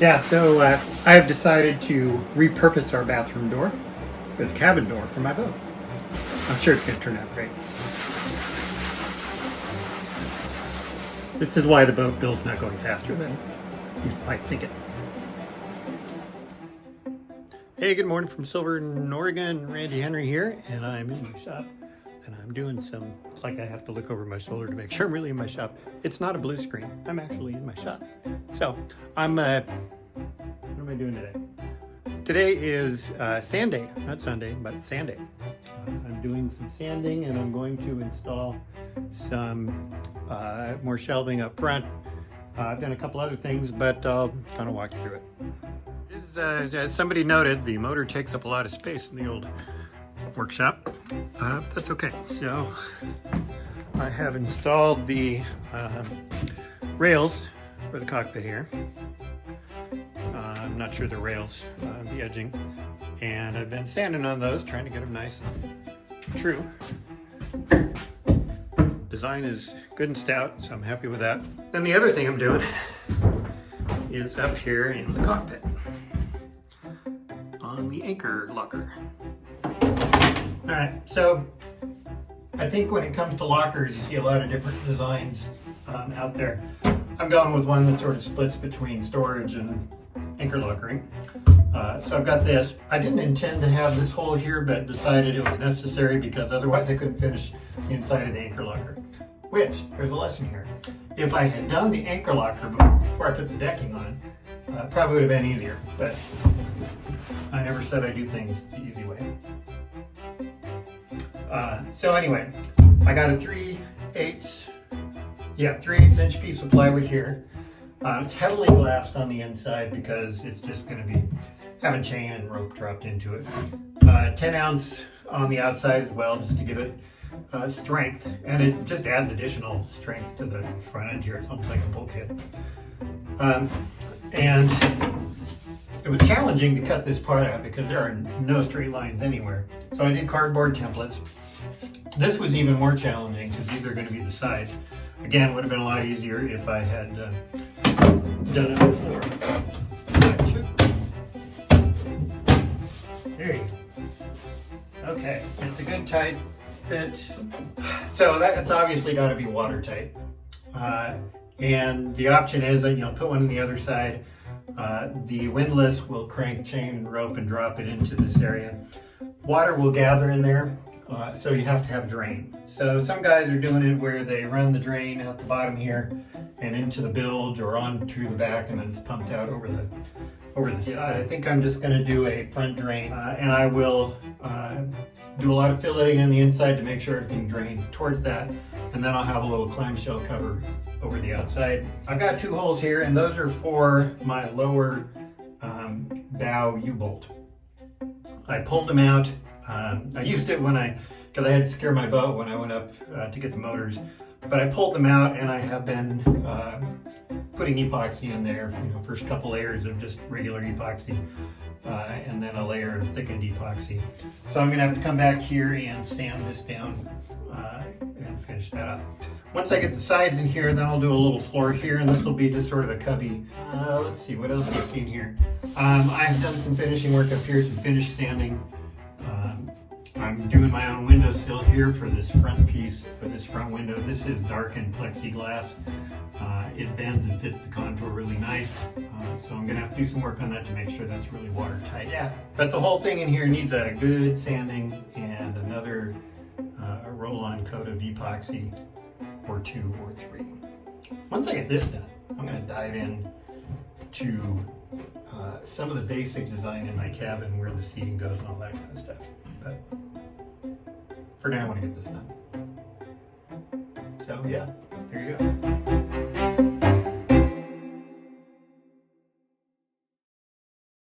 Yeah, so I have decided to repurpose our bathroom door or the cabin door for my boat. I'm sure it's going to turn out great. This is why the boat build's not going faster than you might think it. Hey, good morning from Silverton, Oregon. Randy Henry here, and I'm in my shop. And I'm doing it's like I have to look over my shoulder to make sure I'm really in my shop. It's not a blue screen. I'm actually in my shop. So what am I doing today? Today is sand day, not Sunday, but sand day. I'm doing some sanding and I'm going to install some more shelving up front. I've done a couple other things, but I'll kind of walk you through it. As somebody noted, the motor takes up a lot of space in the old workshop. That's okay. So I have installed the rails for the cockpit here. I'm not sure the rails, the edging, and I've been sanding on those, trying to get them nice and true. Design is good and stout, so I'm happy with that. Then the other thing I'm doing is up here in the cockpit on the anchor locker. All right, so I think when it comes to lockers, you see a lot of different designs out there. I'm going with one that sort of splits between storage and anchor lockering. So I've got this. I didn't intend to have this hole here, but decided it was necessary because otherwise I couldn't finish the inside of the anchor locker. Which, there's a lesson here. If I had done the anchor locker before I put the decking on, probably would have been easier, but I never said I do things the easy way. So anyway, I got a 3/8 inch piece of plywood here. It's heavily glassed on the inside because it's just going to be having chain and rope dropped into it. 10 ounce on the outside as well, just to give it strength, and it just adds additional strength to the front end here. It's almost like a bulkhead. And it was challenging to cut this part out because there are no straight lines anywhere. So I did cardboard templates. This was even more challenging because these are going to be the sides. Again, would have been a lot easier if I had done it before. There you go. Okay, it's a good tight fit. So that's obviously got to be watertight. And the option is that, put one on the other side. The windlass will crank chain and rope and drop it into this area. Water will gather in there, so you have to have drain. So some guys are doing it where they run the drain out the bottom here and into the bilge or on through the back, and then it's pumped out over the side. I think I'm just going to do a front drain, and I will do a lot of filleting on the inside to make sure everything drains towards that, and then I'll have a little clamshell cover over the outside. I've got 2 holes here, and those are for my lower bow U-bolt. I pulled them out. I used it because I had to secure my boat when I went up to get the motors, but I pulled them out, and I have been putting epoxy in there. First couple layers of just regular epoxy, and then a layer of thickened epoxy. So I'm going to have to come back here and sand this down and finish that off. Once I get the sides in here, then I'll do a little floor here, and this will be just sort of a cubby. Let's see, what else have you seen here? I've done some finishing work up here, some finish sanding. I'm doing my own windowsill here for this front piece, for this front window. This is darkened plexiglass. It bends and fits the contour really nice. So I'm gonna have to do some work on that to make sure that's really watertight. Yeah, but the whole thing in here needs a good sanding and another roll-on coat of epoxy, or 2 or 3. Once I get this done, I'm gonna dive in to some of the basic design in my cabin, where the seating goes and all that kind of stuff. But for now, I want to get this done. So yeah, there you go.